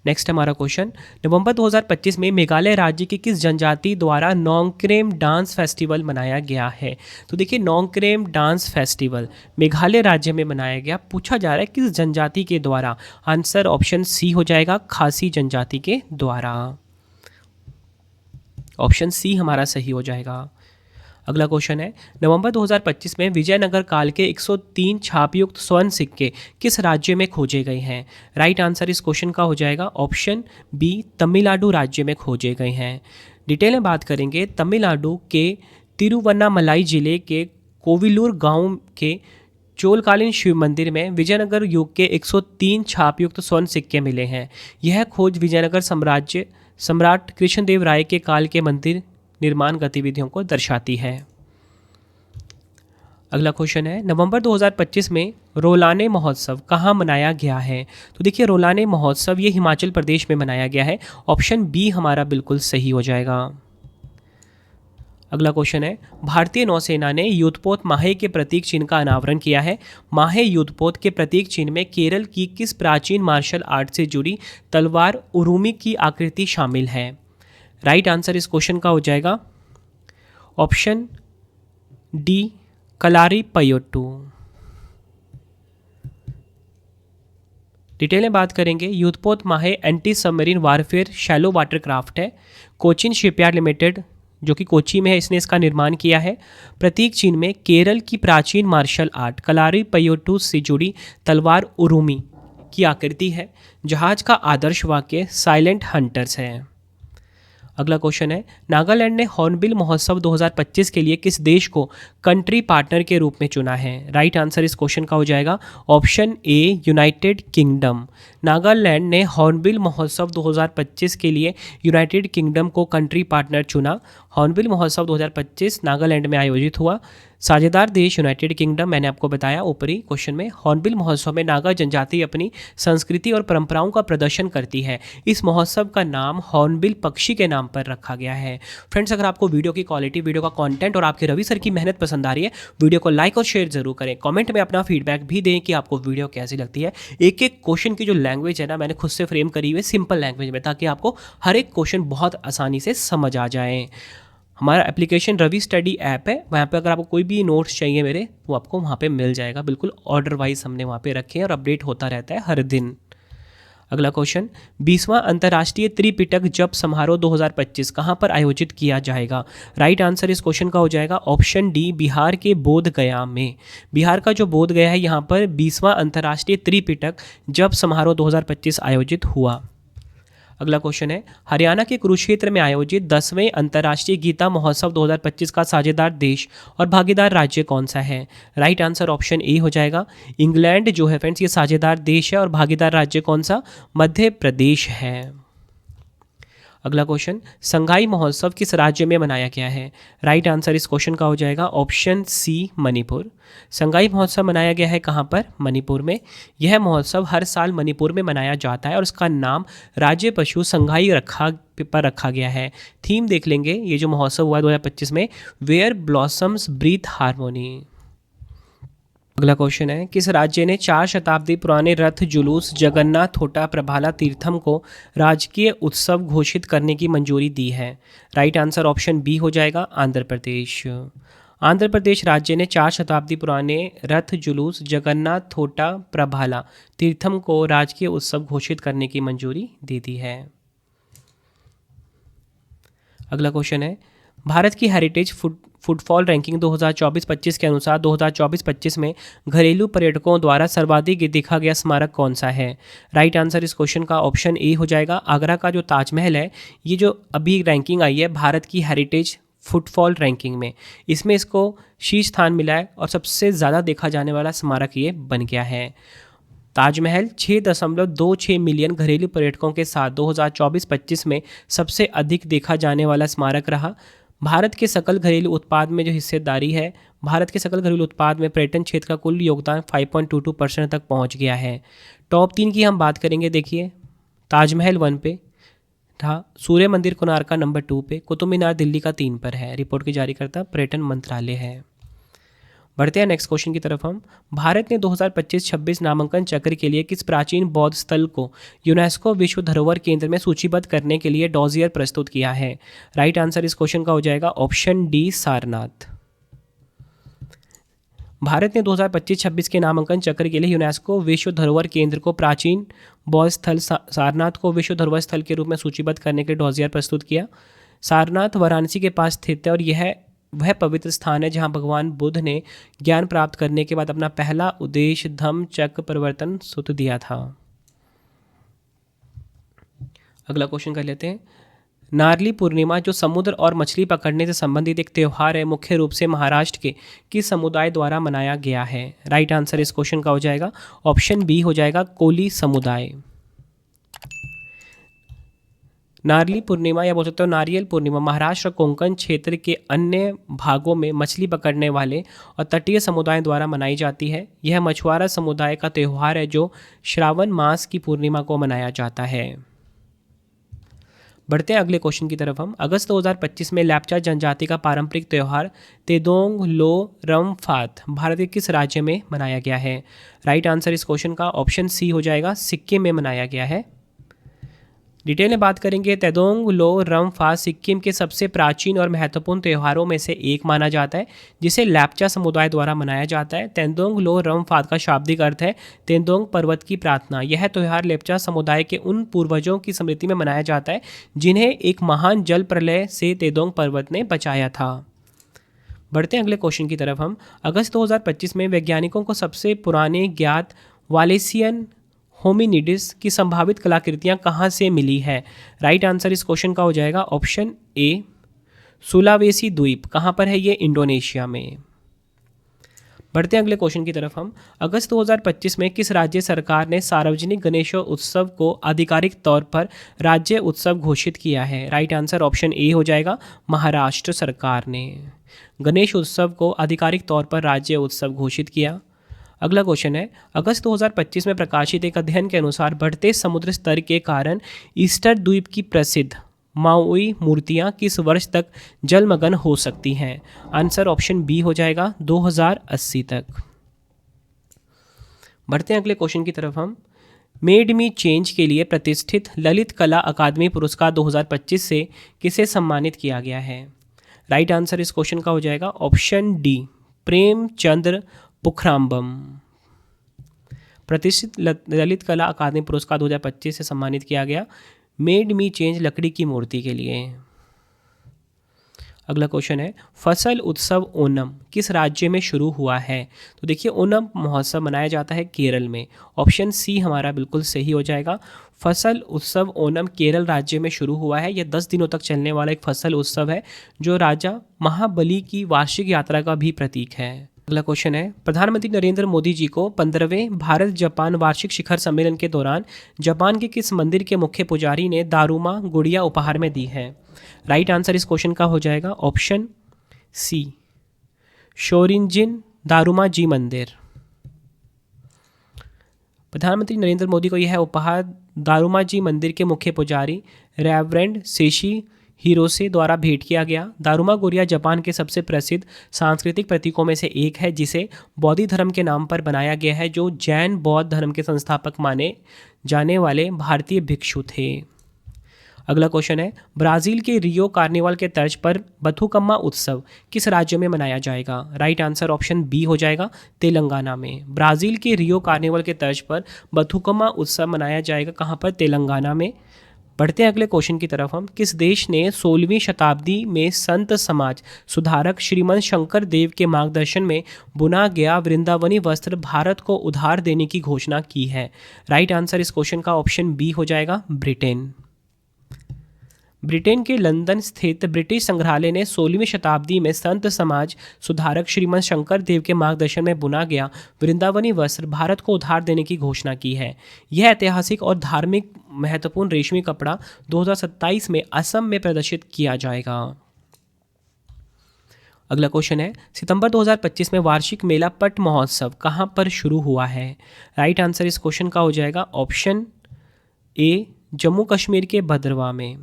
नेक्स्ट हमारा क्वेश्चन, नवंबर 2025 में मेघालय राज्य की किस जनजाति द्वारा नोंगक्रेम डांस फेस्टिवल मनाया गया है? तो देखिए, नोंगक्रेम डांस फेस्टिवल मेघालय राज्य में मनाया गया। पूछा जा रहा है किस जनजाति के द्वारा? आंसर ऑप्शन सी हो जाएगा, खासी जनजाति के द्वारा। ऑप्शन सी हमारा सही हो जाएगा। अगला क्वेश्चन है, नवंबर 2025 में विजयनगर काल के 103 छापयुक्त स्वर्ण सिक्के किस राज्य में खोजे गए हैं? राइट आंसर इस क्वेश्चन का हो जाएगा ऑप्शन बी, तमिलनाडु राज्य में खोजे गए हैं। डिटेल में बात करेंगे, तमिलनाडु के तिरुवन्नामलाई जिले के कोविलूर गांव के चोलकालीन शिव मंदिर में विजयनगर युग के 103 छापयुक्त स्वर्ण सिक्के मिले हैं। यह खोज विजयनगर सम्राट कृष्णदेव राय के काल के मंदिर निर्माण गतिविधियों को दर्शाती है। अगला क्वेश्चन है, नवंबर 2025 में रोलाने महोत्सव कहाँ मनाया गया है? तो देखिए, रोलाने महोत्सव ये हिमाचल प्रदेश में मनाया गया है। ऑप्शन बी हमारा बिल्कुल सही हो जाएगा। अगला क्वेश्चन है, भारतीय नौसेना ने युद्धपोत माहे के प्रतीक चिन्ह का अनावरण किया है। माहे युद्धपोत के प्रतीक चिन्ह में केरल की किस प्राचीन मार्शल आर्ट से जुड़ी तलवार उरुमी की आकृति शामिल है? राइट आंसर इस क्वेश्चन का हो जाएगा ऑप्शन डी, कलारी पयोट्टू। डिटेल में बात करेंगे, युद्धपोत माहे anti submarine warfare shallow water craft है। कोचिन शिपयार्ड लिमिटेड जो कि कोची में है, इसने इसका निर्माण किया है। प्रतीक चिन्ह में केरल की प्राचीन मार्शल आर्ट कलारी पयोट्टू से जुड़ी तलवार उरुमी की आकृति है। जहाज का आदर्श वाक्य साइलेंट हंटर्स है। अगला क्वेश्चन है, नागालैंड ने हॉर्नबिल महोत्सव 2025 के लिए किस देश को कंट्री पार्टनर के रूप में चुना है? राइट आंसर इस क्वेश्चन का हो जाएगा option A, United kingdom. Nagaland ने हॉर्नबिल महोत्सव 2025 के लिए यूनाइटेड किंगडम को कंट्री पार्टनर चुना। हॉर्नबिल महोत्सव 2025 नागालैंड में आयोजित हुआ। साझेदार देश यूनाइटेड किंगडम, मैंने आपको बताया ऊपरी क्वेश्चन में। हॉर्नबिल महोत्सव में नागा जनजाति अपनी संस्कृति और परंपराओं का प्रदर्शन करती है। इस महोत्सव का नाम हॉर्नबिल पक्षी के नाम पर रखा गया है। फ्रेंड्स, अगर आपको वीडियो की क्वालिटी, वीडियो का कंटेंट और आपके रवि सर की मेहनत पसंद आ रही है, वीडियो को लाइक और शेयर जरूर करें। कमेंट में अपना फीडबैक भी दें कि आपको वीडियो कैसी लगती है। एक एक क्वेश्चन की जो लैंग्वेज है ना, मैंने खुद से फ्रेम करी हुई है सिंपल लैंग्वेज में, ताकि आपको हर एक क्वेश्चन बहुत आसानी से समझ आ जाए। हमारा एप्लीकेशन रवि स्टडी ऐप है, वहाँ पे अगर आपको कोई भी नोट्स चाहिए मेरे, वो आपको वहाँ पे मिल जाएगा। बिल्कुल ऑर्डर वाइज हमने वहाँ पे रखे हैं और अपडेट होता रहता है हर दिन। अगला क्वेश्चन, 20वां अंतर्राष्ट्रीय त्रिपिटक जप समारोह 2025 कहाँ पर आयोजित किया जाएगा? राइट आंसर इस क्वेश्चन का हो जाएगा ऑप्शन डी, बिहार के बोध गया में। बिहार का जो बोध गया है, यहाँ पर 20वां अंतर्राष्ट्रीय त्रिपिटक जप समारोह 2025 आयोजित हुआ। अगला क्वेश्चन है, हरियाणा के कुरुक्षेत्र में आयोजित 10वें अंतर्राष्ट्रीय गीता महोत्सव 2025 का साझेदार देश और भागीदार राज्य कौन सा है? राइट आंसर ऑप्शन ए हो जाएगा, इंग्लैंड जो है फ्रेंड्स, ये साझेदार देश है। और भागीदार राज्य कौन सा? मध्य प्रदेश है। अगला क्वेश्चन, संगाई महोत्सव किस राज्य में मनाया गया है? राइट आंसर इस क्वेश्चन का हो जाएगा ऑप्शन सी, मणिपुर। संगाई महोत्सव मनाया गया है कहाँ पर? मणिपुर में। यह महोत्सव हर साल मणिपुर में मनाया जाता है और इसका नाम राज्य पशु संगाई रखा गया है। थीम देख लेंगे, ये जो महोत्सव हुआ 2025 में, वेयर ब्लॉसम्स ब्रीथ हार्मोनी। अगला क्वेश्चन है, किस राज्य ने 4 शताब्दी पुराने रथ जुलूस जगन्नाथ होटा प्रभाला तीर्थम को राजकीय उत्सव घोषित करने की मंजूरी दी है? राइट आंसर ऑप्शन बी हो जाएगा, आंध्र प्रदेश। आंध्र प्रदेश राज्य ने 4 शताब्दी पुराने रथ जुलूस जगन्नाथ थोटा प्रभाला तीर्थम को राजकीय उत्सव घोषित करने की मंजूरी दे दी है। अगला क्वेश्चन है, भारत की हेरिटेज फुटफॉल रैंकिंग 2024-25 के अनुसार 2024-25 में घरेलू पर्यटकों द्वारा सर्वाधिक देखा गया स्मारक कौन सा है? राइट आंसर इस क्वेश्चन का ऑप्शन ए हो जाएगा। आगरा का जो ताजमहल है, ये जो अभी रैंकिंग आई है भारत की हेरिटेज फुटफॉल रैंकिंग में, इसमें इसको शीर्ष स्थान मिला है और सबसे ज़्यादा देखा जाने वाला स्मारक ये बन गया है। ताजमहल 6.26 मिलियन घरेलू पर्यटकों के साथ 2024-25 में सबसे अधिक देखा जाने वाला स्मारक रहा। भारत के सकल घरेलू उत्पाद में जो हिस्सेदारी है, भारत के सकल घरेलू उत्पाद में पर्यटन क्षेत्र का कुल योगदान 5.22% तक पहुंच गया है। टॉप 3 की हम बात करेंगे। देखिए, ताजमहल 1 पे था, सूर्य मंदिर कोणार्क नंबर 2 पे, कुतुब मीनार दिल्ली का 3 पर है। रिपोर्ट की जारीकर्ता पर्यटन मंत्रालय है। बढ़ते हैं नेक्स्ट क्वेश्चन की तरफ हम। भारत ने 2025-26 नामांकन चक्र के लिए किस प्राचीन बौद्ध स्थल को यूनेस्को विश्व धरोहर केंद्र में सूचीबद्ध करने के लिए डॉजियर प्रस्तुत किया है? राइट आंसर इस क्वेश्चन का हो जाएगा ऑप्शन डी, सारनाथ। भारत ने 2025-26 के नामांकन चक्र के लिए यूनेस्को विश्व धरोहर केंद्र को प्राचीन बौद्ध स्थल सारनाथ को विश्व धरोहर स्थल के रूप में सूचीबद्ध करने के लिए डॉजियर प्रस्तुत किया। सारनाथ वाराणसी के पास स्थित है और यह वह पवित्र स्थान है जहां भगवान बुद्ध ने ज्ञान प्राप्त करने के बाद अपना पहला उपदेश धम्म चक्र प्रवर्तन सूत्र दिया था। अगला क्वेश्चन कर लेते हैं। नारली पूर्णिमा जो समुद्र और मछली पकड़ने से संबंधित एक त्यौहार है, मुख्य रूप से महाराष्ट्र के किस समुदाय द्वारा मनाया गया है? राइट आंसर इस क्वेश्चन का हो जाएगा ऑप्शन बी हो जाएगा, कोली समुदाय। नारली पूर्णिमा या बोल सकते हो नारियल पूर्णिमा महाराष्ट्र कोंकण क्षेत्र के अन्य भागों में मछली पकड़ने वाले और तटीय समुदायों द्वारा मनाई जाती है। यह मछुआरा समुदाय का त्यौहार है जो श्रावण मास की पूर्णिमा को मनाया जाता है। बढ़ते हैं अगले क्वेश्चन की तरफ हम। अगस्त 2025 में लेप्चा जनजाति का पारंपरिक त्यौहार तेदोंग लो रमफात भारत के किस राज्य में मनाया गया है? राइट आंसर इस क्वेश्चन का ऑप्शन सी हो जाएगा, सिक्किम में मनाया गया है। डिटेल में बात करेंगे। तेदोंग लो रमफात सिक्किम के सबसे प्राचीन और महत्वपूर्ण त्योहारों में से एक माना जाता है, जिसे लेप्चा समुदाय द्वारा मनाया जाता है। तेदोंग लो रमफात का शाब्दिक अर्थ है तेदोंग पर्वत की प्रार्थना। यह त्यौहार लेप्चा समुदाय के उन पूर्वजों की स्मृति में मनाया जाता है जिन्हें एक महान जल प्रलय से तेदोंग पर्वत ने बचाया था। बढ़ते हैं अगले क्वेश्चन की तरफ हम। अगस्त 2025 में वैज्ञानिकों को सबसे पुराने ज्ञात वालेसियन होमिनिडिस की संभावित कलाकृतियां कहां से मिली है? राइट आंसर इस क्वेश्चन का हो जाएगा ऑप्शन ए, सुलावेसी द्वीप। कहां पर है ये? इंडोनेशिया में। बढ़ते हैं अगले क्वेश्चन की तरफ हम। अगस्त 2025 में किस राज्य सरकार ने सार्वजनिक गणेशोत्सव को आधिकारिक तौर पर राज्य उत्सव घोषित किया है? राइट आंसर ऑप्शन ए हो जाएगा, महाराष्ट्र सरकार ने गणेश उत्सव को आधिकारिक तौर पर राज्य उत्सव घोषित किया। अगला क्वेश्चन है। अगस्त 2025 में प्रकाशित एक अध्ययन के अनुसार बढ़ते समुद्र स्तर के कारण ईस्टर द्वीप की प्रसिद्ध माउई मूर्तियां किस वर्ष तक जलमग्न हो सकती हैं? आंसर ऑप्शन बी हो जाएगा, 2080 तक। बढ़ते हैं अगले क्वेश्चन की तरफ हम। मेड मी चेंज के लिए प्रतिष्ठित ललित कला अकादमी पुरस्कार 2025 से किसे सम्मानित किया गया है? राइट आंसर इस क्वेश्चन का हो जाएगा ऑप्शन डी, प्रेमचंद्र पुखराम्बम। प्रतिष्ठित ललित कला अकादमी पुरस्कार 2025 से सम्मानित किया गया मेड मी चेंज लकड़ी की मूर्ति के लिए। अगला क्वेश्चन है। फसल उत्सव ओनम किस राज्य में शुरू हुआ है? तो देखिए, ओनम महोत्सव मनाया जाता है केरल में। ऑप्शन सी हमारा बिल्कुल सही हो जाएगा। फसल उत्सव ओनम केरल राज्य में शुरू हुआ है। यह 10 दिनों तक चलने वाला एक फसल उत्सव है जो राजा महाबली की वार्षिक यात्रा का भी प्रतीक है। अगला क्वेश्चन है। प्रधानमंत्री नरेंद्र मोदी जी को 15वें भारत जापान वार्षिक शिखर सम्मेलन के दौरान जापान के किस मंदिर के मुख्य पुजारी ने दारुमा गुड़िया उपहार में दी है? राइट आंसर इस क्वेश्चन का हो जाएगा ऑप्शन सी, शोरिंजिन दारुमा जी मंदिर। प्रधानमंत्री नरेंद्र मोदी को यह उपहार दारुमा जी मंदिर के मुख्य पुजारी रेवरेंड सेशी हिरोसे द्वारा भेंट किया गया। दारुमा गुड़िया जापान के सबसे प्रसिद्ध सांस्कृतिक प्रतीकों में से एक है, जिसे बौद्ध धर्म के नाम पर बनाया गया है, जो जैन बौद्ध धर्म के संस्थापक माने जाने वाले भारतीय भिक्षु थे। अगला क्वेश्चन है, ब्राजील के रियो कार्निवाल के तर्ज पर बथुकम्मा उत्सव किस राज्य में मनाया जाएगा? राइट आंसर ऑप्शन बी हो जाएगा, तेलंगाना में। ब्राजील के रियो कार्निवाल के तर्ज पर बथुकम्मा उत्सव मनाया जाएगा, कहाँ पर? तेलंगाना में। बढ़ते हैं अगले क्वेश्चन की तरफ हम। किस देश ने 16वीं शताब्दी में संत समाज सुधारक श्रीमंत शंकर देव के मार्गदर्शन में बुना गया वृंदावनी वस्त्र भारत को उधार देने की घोषणा की है? राइट आंसर इस क्वेश्चन का ऑप्शन बी हो जाएगा, ब्रिटेन। ब्रिटेन के लंदन स्थित ब्रिटिश संग्रहालय ने 16वीं शताब्दी में संत समाज सुधारक श्रीमंत शंकर देव के मार्गदर्शन में बुना गया वृंदावनी वस्त्र भारत को उधार देने की घोषणा की है। यह ऐतिहासिक और धार्मिक महत्वपूर्ण रेशमी कपड़ा 2027 में असम में प्रदर्शित किया जाएगा। अगला क्वेश्चन है, सितंबर 2025 में वार्षिक मेला पट महोत्सव कहाँ पर शुरू हुआ है? राइट आंसर इस क्वेश्चन का हो जाएगा ऑप्शन ए, जम्मू कश्मीर के भद्रवाह में।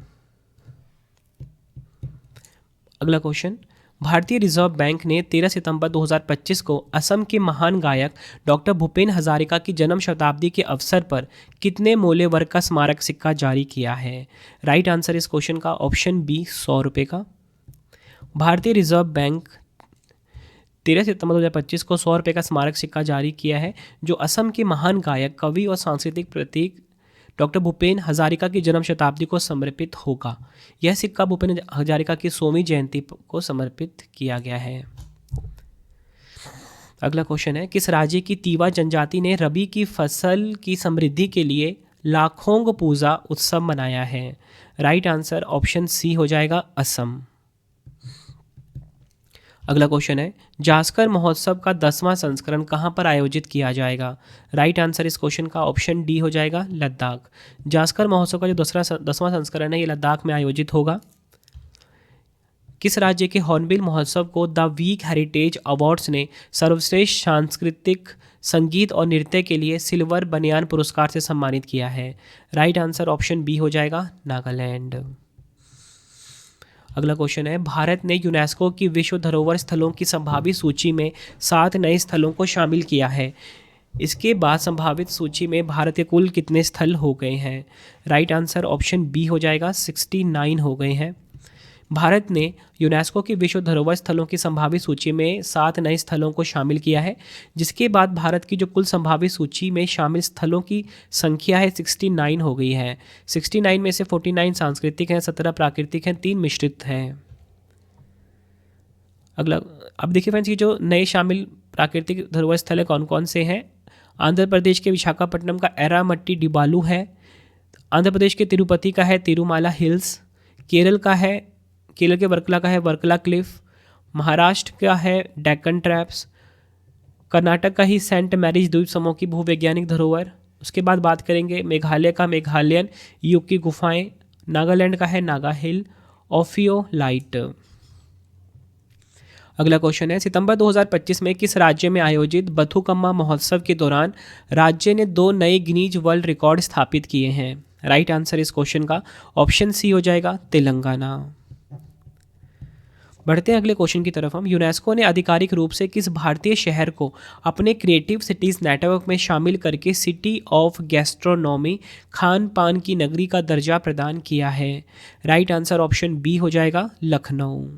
अगला क्वेश्चन, भारतीय रिजर्व बैंक ने 13 सितंबर 2025 को असम के महान गायक डॉक्टर भूपेन हजारिका की जन्म शताब्दी के अवसर पर कितने मूल्य वर्ग का स्मारक सिक्का जारी किया है? राइट आंसर इस क्वेश्चन का ऑप्शन बी, 100 रुपये का। भारतीय रिजर्व बैंक 13 सितंबर 2025 को 100 रुपये का स्मारक सिक्का जारी किया है, जो असम के महान गायक, कवि और सांस्कृतिक प्रतीक डॉक्टर भूपेन हजारिका की जन्म शताब्दी को समर्पित होगा। यह सिक्का भूपेन हजारिका की 100वीं जयंती को समर्पित किया गया है। अगला क्वेश्चन है, किस राज्य की तीवा जनजाति ने रबी की फसल की समृद्धि के लिए लाखोंग पूजा उत्सव मनाया है? राइट आंसर ऑप्शन सी हो जाएगा, असम। अगला क्वेश्चन है, जास्कर महोत्सव का 10वां संस्करण कहाँ पर आयोजित किया जाएगा? राइट आंसर इस क्वेश्चन का ऑप्शन डी हो जाएगा, लद्दाख। जास्कर महोत्सव का जो 10वां संस्करण है ये लद्दाख में आयोजित होगा। किस राज्य के हॉर्नबिल महोत्सव को द वीक हेरिटेज अवार्ड्स ने सर्वश्रेष्ठ सांस्कृतिक संगीत और नृत्य के लिए सिल्वर बनियान पुरस्कार से सम्मानित किया है? राइट आंसर ऑप्शन बी हो जाएगा, नागालैंड। अगला क्वेश्चन है, भारत ने यूनेस्को की विश्व धरोहर स्थलों की संभावित सूची में 7 नए स्थलों को शामिल किया है। इसके बाद संभावित सूची में भारत के कुल कितने स्थल हो गए हैं? राइट आंसर ऑप्शन बी हो जाएगा, 69 हो गए हैं। भारत ने यूनेस्को की विश्व धरोहर स्थलों की संभावित सूची में 7 नए स्थलों को शामिल किया है, जिसके बाद भारत की जो कुल संभावित सूची में शामिल स्थलों की संख्या है 69 हो गई है। 69 में से 49 सांस्कृतिक हैं, 17 प्राकृतिक हैं, 3 मिश्रित हैं। अगला, अब देखिए फ्रेंड्स, ये जो नए शामिल प्राकृतिक धरोहर स्थल है कौन कौन से हैं। आंध्र प्रदेश के विशाखापट्टनम का एरामट्टी डिबालू है। आंध्र प्रदेश के तिरुपति का है तिरुमाला हिल्स। केरल के वर्कला का है वर्कला क्लिफ। महाराष्ट्र का है डेक्कन ट्रैप्स। कर्नाटक का ही सेंट मैरीज द्वीप समूह की भूवैज्ञानिक धरोहर। उसके बाद बात करेंगे मेघालय का मेघालयन युग की गुफाएं। नागालैंड का है नागा हिल ऑफियो लाइट। अगला क्वेश्चन है, सितंबर 2025 में किस राज्य में आयोजित बथुकम्मा महोत्सव के दौरान राज्य ने 2 नए गिनीज वर्ल्ड रिकॉर्ड स्थापित किए हैं? राइट आंसर इस क्वेश्चन का ऑप्शन सी हो जाएगा, तेलंगाना। बढ़ते हैं अगले क्वेश्चन की तरफ हम। यूनेस्को ने आधिकारिक रूप से किस भारतीय शहर को अपने क्रिएटिव सिटीज़ नेटवर्क में शामिल करके सिटी ऑफ गैस्ट्रोनॉमी, खान पान की नगरी का दर्जा प्रदान किया है? राइट आंसर ऑप्शन बी हो जाएगा, लखनऊ।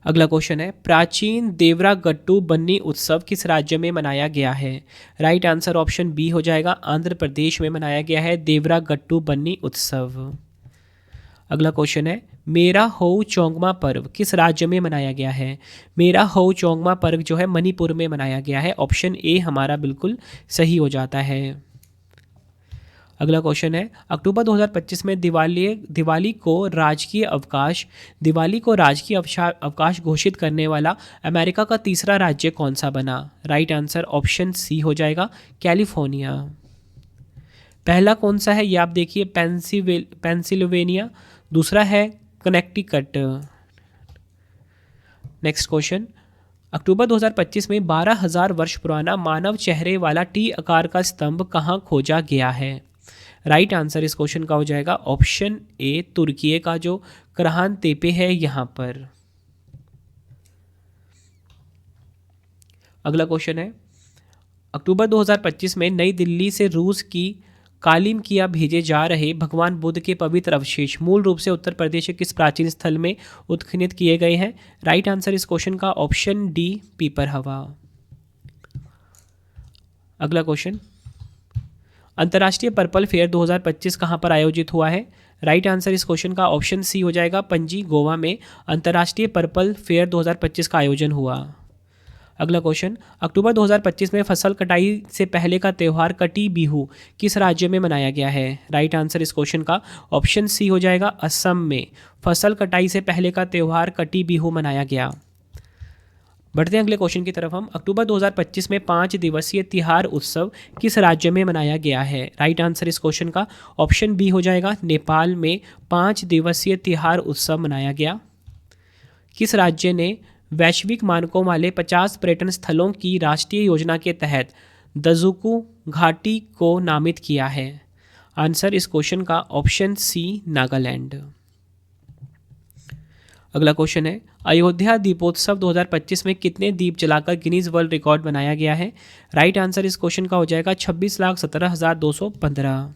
अगला क्वेश्चन है, प्राचीन देवरागट्टू बन्नी उत्सव किस राज्य में मनाया गया है? राइट आंसर ऑप्शन बी हो जाएगा, आंध्र प्रदेश में मनाया गया है देवरागट्टू बन्नी उत्सव। अगला क्वेश्चन है, मेरा होऊ चोंगमा पर्व किस राज्य में मनाया गया है? मेरा होऊ चोंगमा पर्व जो है मणिपुर में मनाया गया है। ऑप्शन ए हमारा बिल्कुल सही हो जाता है। अगला क्वेश्चन है, अक्टूबर 2025 में दिवाली को राजकीय अवकाश घोषित करने वाला अमेरिका का तीसरा राज्य कौन सा बना? राइट आंसर ऑप्शन सी हो जाएगा, कैलिफोर्निया। पहला कौन सा है ये आप देखिए, पेंसिल्वेनिया। दूसरा है कनेक्टिकट। नेक्स्ट क्वेश्चन, अक्टूबर 2025 में 12,000 वर्ष पुराना मानव चेहरे वाला टी आकार का स्तंभ कहाँ खोजा गया है? राइट आंसर इस क्वेश्चन का हो जाएगा ऑप्शन ए, तुर्की का जो करहान तेपे है यहाँ पर। अगला क्वेश्चन है, अक्टूबर 2025 में नई दिल्ली से रूस की कालीम किया भेजे जा रहे भगवान बुद्ध के पवित्र अवशेष मूल रूप से उत्तर प्रदेश के किस प्राचीन स्थल में उत्खनित किए गए हैं? राइट आंसर इस क्वेश्चन का ऑप्शन डी, पीपर हवा। अगला क्वेश्चन, अंतर्राष्ट्रीय पर्पल फेयर 2025 कहाँ पर आयोजित हुआ है? राइट आंसर इस क्वेश्चन का ऑप्शन सी हो जाएगा, पणजी, गोवा में अंतर्राष्ट्रीय पर्पल फेयर 2025 का आयोजन हुआ। अगला क्वेश्चन, अक्टूबर 2025 में फसल कटाई से पहले का त्यौहार कटी बिहू किस राज्य में मनाया गया है? राइट आंसर इस क्वेश्चन का ऑप्शन सी हो जाएगा, असम में फसल कटाई से पहले का त्यौहार कटी बिहू मनाया गया। बढ़ते हैं अगले क्वेश्चन की तरफ हम। अक्टूबर 2025 में 5 दिवसीय तिहार उत्सव किस राज्य में मनाया गया है? राइट आंसर इस क्वेश्चन का ऑप्शन बी हो जाएगा, नेपाल में 5 दिवसीय तिहार उत्सव मनाया गया। किस राज्य ने वैश्विक मानकों वाले 50 पर्यटन स्थलों की राष्ट्रीय योजना के तहत दजुकू घाटी को नामित किया है? आंसर इस क्वेश्चन का ऑप्शन सी, नागालैंड। अगला क्वेश्चन है, अयोध्या दीपोत्सव 2025 में कितने दीप जलाकर गिनीज वर्ल्ड रिकॉर्ड बनाया गया है? राइट आंसर इस क्वेश्चन का हो जाएगा 26,17,215।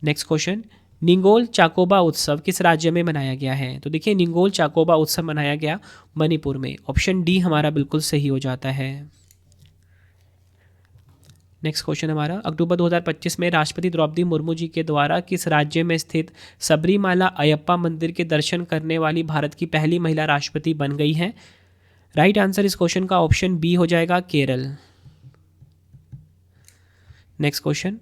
नेक्स्ट क्वेश्चन, निंगोल चाकोबा उत्सव किस राज्य में मनाया गया है? तो देखिए, निंगोल चाकोबा उत्सव मनाया गया मणिपुर में। ऑप्शन डी हमारा बिल्कुल सही हो जाता है। नेक्स्ट क्वेश्चन हमारा, अक्टूबर 2025 में राष्ट्रपति द्रौपदी मुर्मू जी के द्वारा किस राज्य में स्थित सबरीमाला अयप्पा मंदिर के दर्शन करने वाली भारत की पहली महिला राष्ट्रपति बन गई हैं? राइट आंसर इस क्वेश्चन का ऑप्शन बी हो जाएगा, केरल। नेक्स्ट क्वेश्चन,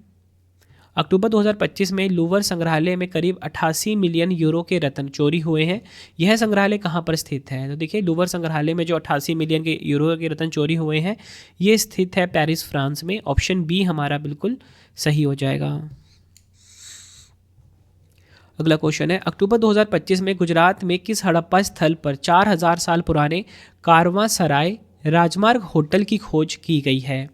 अक्टूबर 2025 में लूवर संग्रहालय में करीब 88 मिलियन यूरो के रत्न चोरी हुए हैं। यह संग्रहालय कहाँ पर स्थित है? तो देखिए, लूवर संग्रहालय में जो 88 मिलियन के यूरो के रत्न चोरी हुए हैं, ये स्थित है पेरिस, फ्रांस में। ऑप्शन बी हमारा बिल्कुल सही हो जाएगा। अगला क्वेश्चन है, अक्टूबर 2025 में गुजरात में किस हड़प्पा स्थल पर 4000 साल पुराने कारवां सराय राजमार्ग होटल की खोज की गई है?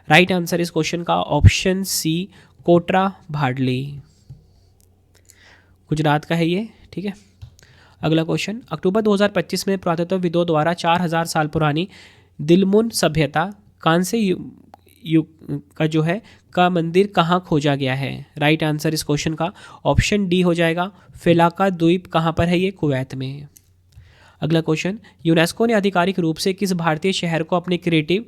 राइट आंसर इस क्वेश्चन का ऑप्शन सी, कोटरा भाडली, गुजरात का है ये। ठीक है। अगला क्वेश्चन, अक्टूबर 2025 में पुरातत्वविदों द्वारा 4000 साल पुरानी दिलमुन सभ्यता कांस्य युग का जो है का मंदिर कहाँ खोजा गया है? राइट आंसर इस क्वेश्चन का ऑप्शन डी हो जाएगा, फेलाका द्वीप। कहाँ पर है ये? कुवैत में। अगला क्वेश्चन, यूनेस्को ने आधिकारिक रूप से किस भारतीय शहर को अपने क्रिएटिव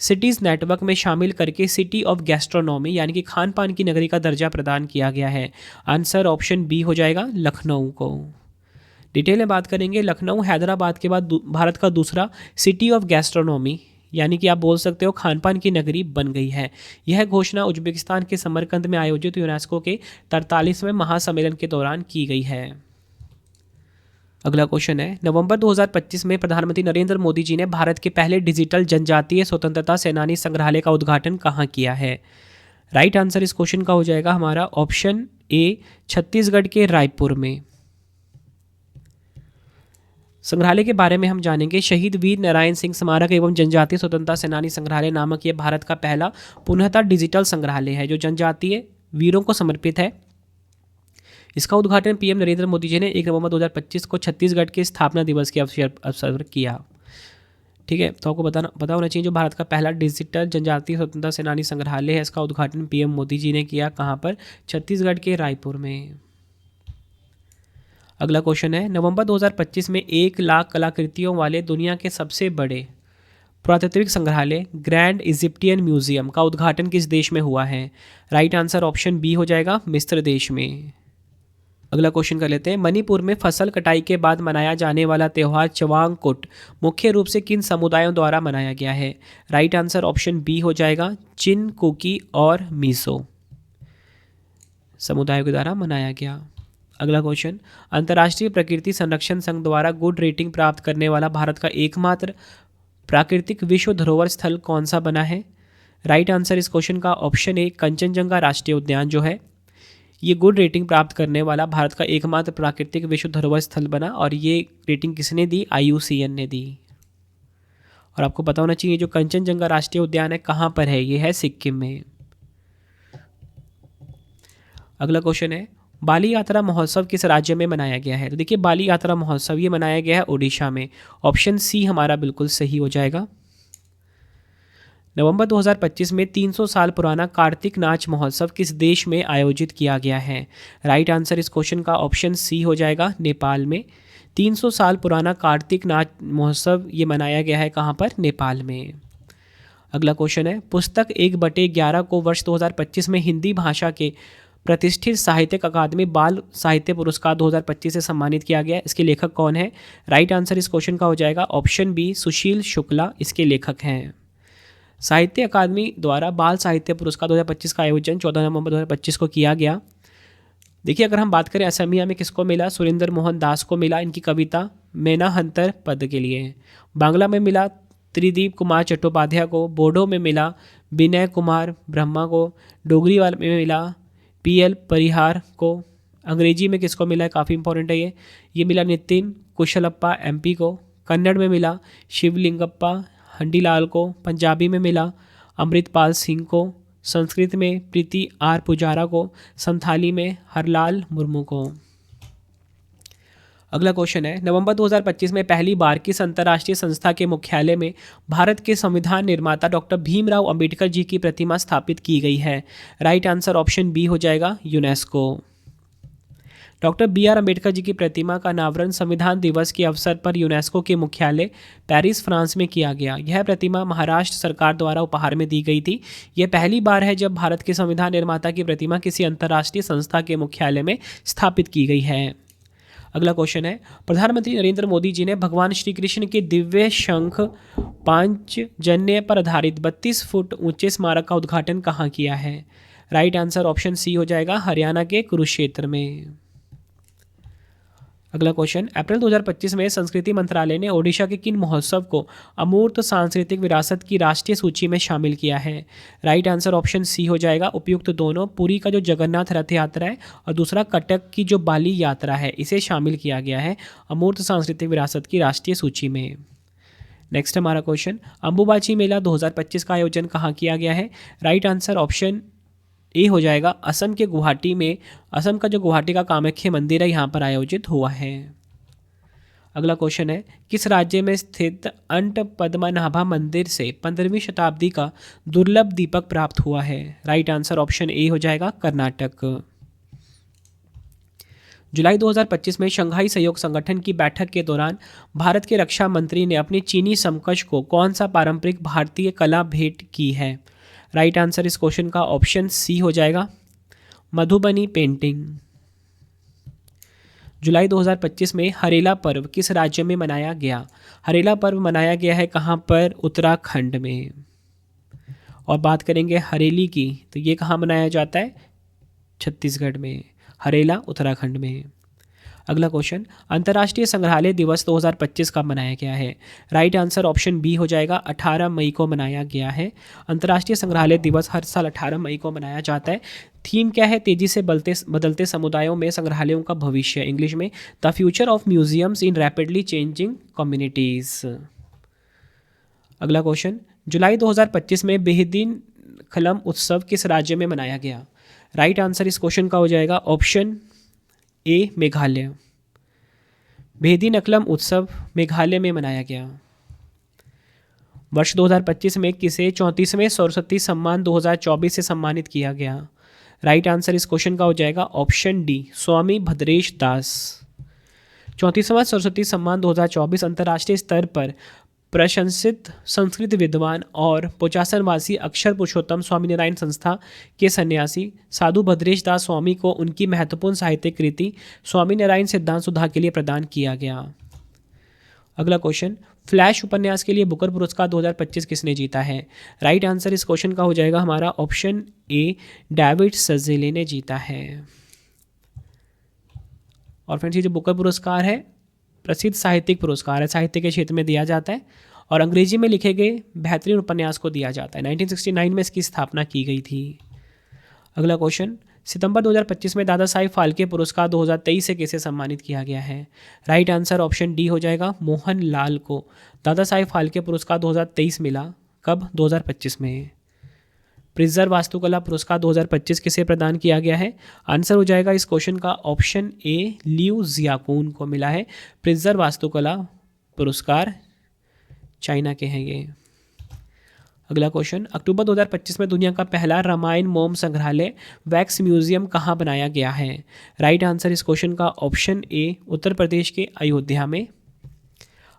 सिटीज़ नेटवर्क में शामिल करके सिटी ऑफ गैस्ट्रोनॉमी यानी कि खान पान की नगरी का दर्जा प्रदान किया गया है? आंसर ऑप्शन बी हो जाएगा, लखनऊ को। डिटेल में बात करेंगे, लखनऊ हैदराबाद के बाद भारत का दूसरा सिटी ऑफ गैस्ट्रोनॉमी यानी कि आप बोल सकते हो खान पान की नगरी बन गई है। यह घोषणा उज्बेकिस्तान के समरकंद में आयोजित यूनेस्को के 43वें महासम्मेलन के दौरान की गई है। अगला क्वेश्चन है, नवंबर 2025 में प्रधानमंत्री नरेंद्र मोदी जी ने भारत के पहले डिजिटल जनजातीय स्वतंत्रता सेनानी संग्रहालय का उद्घाटन कहाँ किया है? राइट आंसर इस क्वेश्चन का हो जाएगा हमारा ऑप्शन ए, छत्तीसगढ़ के रायपुर में। संग्रहालय के बारे में हम जानेंगे। शहीद वीर नारायण सिंह स्मारक एवं जनजातीय स्वतंत्रता सेनानी संग्रहालय नामक यह भारत का पहला पुनः डिजिटल संग्रहालय है जो जनजातीय वीरों को समर्पित है। इसका उद्घाटन पीएम नरेंद्र मोदी जी ने 1 नवंबर 2025 को छत्तीसगढ़ के स्थापना दिवस के अवसर पर किया। ठीक है, तो आपको पता होना चाहिए जो भारत का पहला डिजिटल जनजातीय स्वतंत्रता सेनानी संग्रहालय है, इसका उद्घाटन पीएम मोदी जी ने किया। कहाँ पर? छत्तीसगढ़ के रायपुर में। अगला क्वेश्चन है, नवंबर 2025 में 1 लाख कलाकृतियों वाले दुनिया के सबसे बड़े पुरातात्विक संग्रहालय ग्रैंड इजिप्टियन म्यूजियम का उद्घाटन किस देश में हुआ है? राइट आंसर ऑप्शन बी हो जाएगा, मिस्र देश में। अगला क्वेश्चन कर लेते हैं, मणिपुर में फसल कटाई के बाद मनाया जाने वाला त्यौहार चवांगकुट मुख्य रूप से किन समुदायों द्वारा मनाया गया है? राइट आंसर ऑप्शन बी हो जाएगा, चिन, कुकी और मिसो समुदायों के द्वारा मनाया गया। अगला क्वेश्चन, अंतर्राष्ट्रीय प्रकृति संरक्षण संघ द्वारा गुड रेटिंग प्राप्त करने वाला भारत का एकमात्र प्राकृतिक विश्व धरोहर स्थल कौन सा बना है? राइट आंसर इस क्वेश्चन का ऑप्शन ए, कंचनजंगा राष्ट्रीय उद्यान जो है ये गुड रेटिंग प्राप्त करने वाला भारत का एकमात्र प्राकृतिक विश्व धरोहर स्थल बना। और ये रेटिंग किसने दी? IUCN ने दी। और आपको पता होना चाहिए जो कंचनजंगा राष्ट्रीय उद्यान है कहाँ पर है? ये है सिक्किम में। अगला क्वेश्चन है, बाली यात्रा महोत्सव किस राज्य में मनाया गया है? तो देखिए, बाली यात्रा महोत्सव ये मनाया गया है ओडिशा में। ऑप्शन सी हमारा बिल्कुल सही हो जाएगा। नवंबर 2025 में 300 साल पुराना कार्तिक नाच महोत्सव किस देश में आयोजित किया गया है? राइट आंसर इस क्वेश्चन का ऑप्शन सी हो जाएगा, नेपाल में। 300 साल पुराना कार्तिक नाच महोत्सव ये मनाया गया है कहाँ पर? नेपाल में। अगला क्वेश्चन है, पुस्तक 1/11 को वर्ष 2025 में हिंदी भाषा के प्रतिष्ठित साहित्यिक अकादमी बाल साहित्य पुरस्कार 2025 से सम्मानित किया गया। इसके लेखक कौन है? राइट आंसर इस क्वेश्चन का हो जाएगा ऑप्शन बी, सुशील शुक्ला इसके लेखक हैं। साहित्य अकादमी द्वारा बाल साहित्य पुरस्कार 2025 का आयोजन 14 नवंबर 2025 को किया गया। देखिए, अगर हम बात करें असमिया में किसको मिला? सुरेंद्र मोहन दास को मिला, इनकी कविता मैना हंतर पद के लिए। बांग्ला में मिला त्रिदीप कुमार चट्टोपाध्याय को। बोडो में मिला विनय कुमार ब्रह्मा को। डोगरी वाले में मिला PL परिहार को। अंग्रेजी में किसको मिला है? काफ़ी इंपॉर्टेंट है ये मिला नितिन कुशलप्पा MP को। कन्नड़ में मिला शिवलिंगप्पा हंडीलाल को। पंजाबी में मिला अमृतपाल सिंह को। संस्कृत में प्रीति R पुजारा को। संथाली में हरलाल मुर्मू को। अगला क्वेश्चन है, नवंबर 2025 में पहली बार किस अंतर्राष्ट्रीय संस्था के मुख्यालय में भारत के संविधान निर्माता डॉक्टर भीमराव अंबेडकर जी की प्रतिमा स्थापित की गई है? राइट आंसर ऑप्शन बी हो जाएगा, UNESCO. Doctor BR Ambedkar ji की प्रतिमा का अनावरण संविधान दिवस के अवसर पर यूनेस्को के मुख्यालय पेरिस, फ्रांस में किया गया। यह प्रतिमा महाराष्ट्र सरकार द्वारा उपहार में दी गई थी। यह पहली बार है जब भारत के संविधान निर्माता की प्रतिमा किसी अंतर्राष्ट्रीय संस्था के मुख्यालय में स्थापित की गई है। अगला क्वेश्चन है, प्रधानमंत्री नरेंद्र मोदी जी ने भगवान श्री कृष्ण के दिव्य शंख पांचजन्य पर आधारित 32 फुट ऊंचे स्मारक का उद्घाटन कहाँ किया है? राइट आंसर ऑप्शन सी हो जाएगा, हरियाणा के कुरुक्षेत्र में। अगला क्वेश्चन, अप्रैल 2025 में संस्कृति मंत्रालय ने ओडिशा के किन महोत्सव को अमूर्त सांस्कृतिक विरासत की राष्ट्रीय सूची में शामिल किया है? राइट आंसर ऑप्शन सी हो जाएगा, उपयुक्त दोनों। पुरी का जो जगन्नाथ रथ यात्रा है और दूसरा कटक की जो बाली यात्रा है, इसे शामिल किया गया है अमूर्त सांस्कृतिक विरासत की राष्ट्रीय सूची में। नेक्स्ट हमारा क्वेश्चन, अंबुबाची मेला 2025 का आयोजन कहाँ किया गया है? राइट आंसर ऑप्शन ए हो जाएगा, असम के गुवाहाटी में। असम का जो गुवाहाटी का कामाख्या मंदिर है, यहाँ पर आयोजित हुआ है। अगला क्वेश्चन है, किस राज्य में स्थित अंट पद्मनाभा मंदिर से 15वीं शताब्दी का दुर्लभ दीपक प्राप्त हुआ है? राइट आंसर ऑप्शन ए हो जाएगा, कर्नाटक। जुलाई 2025 में शंघाई सहयोग संगठन की बैठक के दौरान भारत के रक्षा मंत्री ने अपनी चीनी समकक्ष को कौन सा पारंपरिक भारतीय कला भेंट की है? राइट आंसर इस क्वेश्चन का ऑप्शन सी हो जाएगा, मधुबनी पेंटिंग। जुलाई 2025 में हरेला पर्व किस राज्य में मनाया गया? हरेला पर्व मनाया गया है कहाँ पर? उत्तराखंड में। और बात करेंगे हरेली की, तो ये कहाँ मनाया जाता है? छत्तीसगढ़ में। हरेला उत्तराखंड में। अगला क्वेश्चन, अंतर्राष्ट्रीय संग्रहालय दिवस 2025 कब मनाया गया है? राइट आंसर ऑप्शन बी हो जाएगा, 18 मई को मनाया गया है। अंतर्राष्ट्रीय संग्रहालय दिवस हर साल 18 मई को मनाया जाता है। थीम क्या है? तेजी से बदलते समुदायों में संग्रहालयों का भविष्य। इंग्लिश में the future of museums in rapidly changing communities. अगला क्वेश्चन, जुलाई 2025 में बेहदीन खलम उत्सव किस राज्य में मनाया गया? राइट आंसर इस क्वेश्चन का हो जाएगा ऑप्शन ए, मेघालय। बेहदीन अकलम उत्सव मेघालय में मनाया गया। वर्ष 2025 में किसे 34वें सरस्वती सम्मान 2024 से सम्मानित किया गया? राइट आंसर इस क्वेश्चन का हो जाएगा ऑप्शन डी, स्वामी भद्रेश दास। 34वां सरस्वती सम्मान 2024 अंतर्राष्ट्रीय स्तर पर प्रशंसित संस्कृत विद्वान और पोचासनवासी अक्षर पुरुषोत्तम स्वामीनारायण संस्था के सन्यासी साधु भद्रेश दास स्वामी को उनकी महत्वपूर्ण साहित्यिक कृति स्वामीनारायण सिद्धांत सुधा के लिए प्रदान किया गया। अगला क्वेश्चन, फ्लैश उपन्यास के लिए बुकर पुरस्कार 2025 किसने जीता है? राइट आंसर इस क्वेश्चन का हो जाएगा हमारा ऑप्शन ए, डेविड सजेले ने जीता है। और फ्रेंड्स, ये जो बुकर पुरस्कार है प्रसिद्ध साहित्यिक पुरस्कार है, साहित्य के क्षेत्र में दिया जाता है और अंग्रेजी में लिखे गए बेहतरीन उपन्यास को दिया जाता है। 1969 में इसकी स्थापना की गई थी। अगला क्वेश्चन, सितंबर 2025 में दादा साहिब फाल्के पुरस्कार 2023 से किसे सम्मानित किया गया है? राइट आंसर ऑप्शन डी हो जाएगा, मोहन लाल को दादा साहिब फाल्के पुरस्कार 2023 मिला। कब? 2025 में। प्रिजर वास्तुकला पुरस्कार 2025 किसे प्रदान किया गया है? आंसर हो जाएगा इस क्वेश्चन का ऑप्शन ए, लियू जियाकून को मिला है प्रिजर वास्तुकला पुरस्कार। चाइना के हैं ये। अगला क्वेश्चन, अक्टूबर 2025 में दुनिया का पहला रामायण मोम संग्रहालय वैक्स म्यूजियम कहाँ बनाया गया है? राइट आंसर इस क्वेश्चन का ऑप्शन ए, उत्तर प्रदेश के अयोध्या में।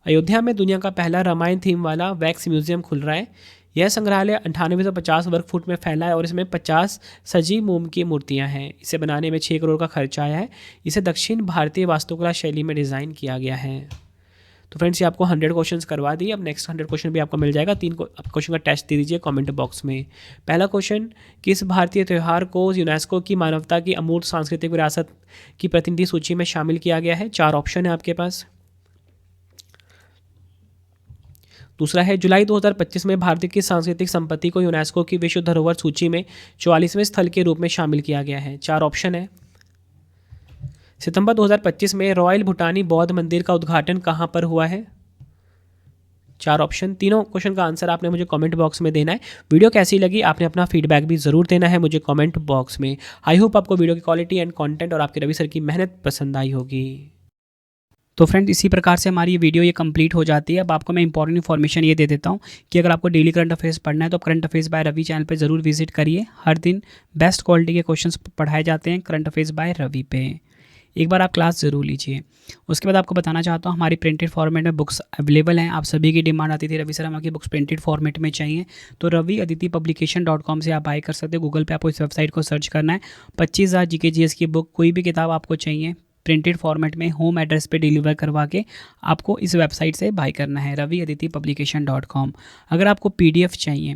अयोध्या में दुनिया का पहला रामायण थीम वाला वैक्स म्यूजियम खुल रहा है। यह संग्रहालय 9850 वर्ग फुट में फैला है और इसमें 50 सजीव मोम की मूर्तियां हैं। इसे बनाने में 6 करोड़ का खर्चा आया है। इसे दक्षिण भारतीय वास्तुकला शैली में डिज़ाइन किया गया है। तो फ्रेंड्स, ये आपको 100 क्वेश्चंस करवा दिए। अब नेक्स्ट 100 क्वेश्चन भी आपको मिल जाएगा। 3 क्वेश्चन का टेस्ट दे दीजिए कमेंट बॉक्स में। पहला क्वेश्चन, किस भारतीय त्यौहार को यूनेस्को की मानवता की अमूर्त सांस्कृतिक विरासत की प्रतिनिधि सूची में शामिल किया गया है? 4 ऑप्शन है आपके पास। दूसरा है, जुलाई 2025 में भारत की सांस्कृतिक संपत्ति को यूनेस्को की विश्व धरोहर सूची में 44वें स्थल के रूप में शामिल किया गया है। 4 ऑप्शन है। सितंबर 2025 में रॉयल भूटानी बौद्ध मंदिर का उद्घाटन कहाँ पर हुआ है? 4 ऑप्शन। तीनों क्वेश्चन का आंसर आपने मुझे कमेंट बॉक्स में देना है। वीडियो कैसी लगी आपने अपना फीडबैक भी ज़रूर देना है मुझे कमेंट बॉक्स में। आई होप आपको वीडियो की क्वालिटी एंड कंटेंट और आपके रवि सर की मेहनत पसंद आई होगी। तो फ्रेंड्स, इसी प्रकार से हमारी ये वीडियो ये कंप्लीट हो जाती है। अब आपको मैं इंपॉर्टेंट इन्फॉर्मेशन ये दे देता हूँ कि अगर आपको डेली करंट अफेयर्स पढ़ना है तो current affairs by Ravi channel पे ज़रूर विजिट करिए। हर दिन बेस्ट क्वालिटी के क्वेश्चंस पढ़ाए जाते हैं करंट अफेयर्स बाय रवि पे। एक बार आप क्लास ज़रूर लीजिए। उसके बाद आपको बताना चाहता हूँ, हमारी प्रिंटेड फॉर्मेट में बुक्स अवेलेबल हैं। आप सभी की डिमांड आती थी, रवि सर हमारी बुक्स प्रिंटेड फॉर्मेट में चाहिए, तो रवि अदिति पब्लिकेशन.com से आप बाय कर सकते हो। गूगल पे आपको इस वेबसाइट को सर्च करना है। 25,000 GK GS की बुक, कोई भी किताब आपको चाहिए प्रिंटेड फॉर्मेट में होम एड्रेस पे डिलीवर करवा के आपको इस वेबसाइट से बाय करना है, रवि अदिति पब्लिकेशन.com। अगर आपको PDF चाहिए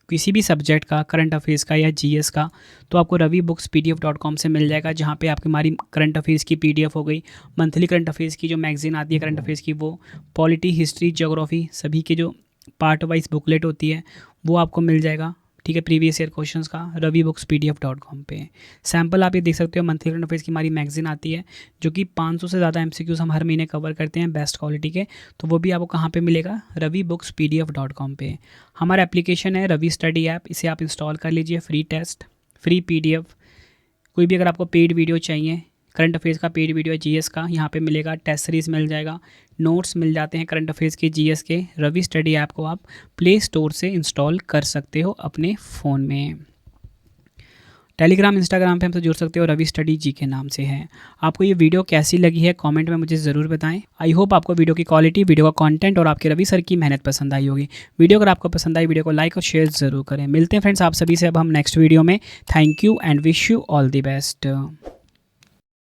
किसी भी सब्जेक्ट का, करंट अफेयर्स का या GS का, तो आपको रवि बुक्स PDF.com से मिल जाएगा, जहाँ पे आपकी हमारी करंट अफेयर्स की PDF हो गई, मंथली करंट अफेयर्स की जो मैगजीन आती है करंट अफेयर्स की, वो पॉलिटी, हिस्ट्री, ज्योग्राफी सभी के जो पार्ट वाइज बुकलेट होती है वो आपको मिल जाएगा। ठीक है, प्रीवियस ईयर क्वेश्चंस का रवि बुक्स PDF.com पे सैम्पल आप ये देख सकते हो। मंथली करंट अफेयर्स की हमारी मैगजीन आती है जो कि 500 से ज़्यादा MCQs हम हर महीने कवर करते हैं बेस्ट क्वालिटी के, तो वो भी आपको कहाँ पे मिलेगा? रवि बुक्स PDF.com पे। हमारा एप्लीकेशन है रवि स्टडी ऐप, इसे आप इंस्टॉल कर लीजिए। फ्री टेस्ट, फ्री PDF, कोई भी अगर आपको पेड वीडियो चाहिए, करंट अफेयर्स का पेड वीडियो, GS का यहाँ पे मिलेगा, टेस्ट सीरीज़ मिल जाएगा, नोट्स मिल जाते हैं करंट अफेयर्स के, GS के। रवि स्टडी ऐप को आप प्ले स्टोर से इंस्टॉल कर सकते हो अपने फ़ोन में। टेलीग्राम, इंस्टाग्राम पे हमसे जुड़ सकते हो, रवि स्टडी जी के नाम से है। आपको ये वीडियो कैसी लगी है कमेंट में मुझे ज़रूर बताएं। आई होप आपको वीडियो की क्वालिटी, वीडियो का कंटेंट और आपके रवि सर की मेहनत पसंद आई होगी। वीडियो अगर आपको पसंद आई, वीडियो को लाइक और शेयर ज़रूर करें। मिलते हैं फ्रेंड्स आप सभी से अब हम नेक्स्ट वीडियो में। Thank you and wish you all the best.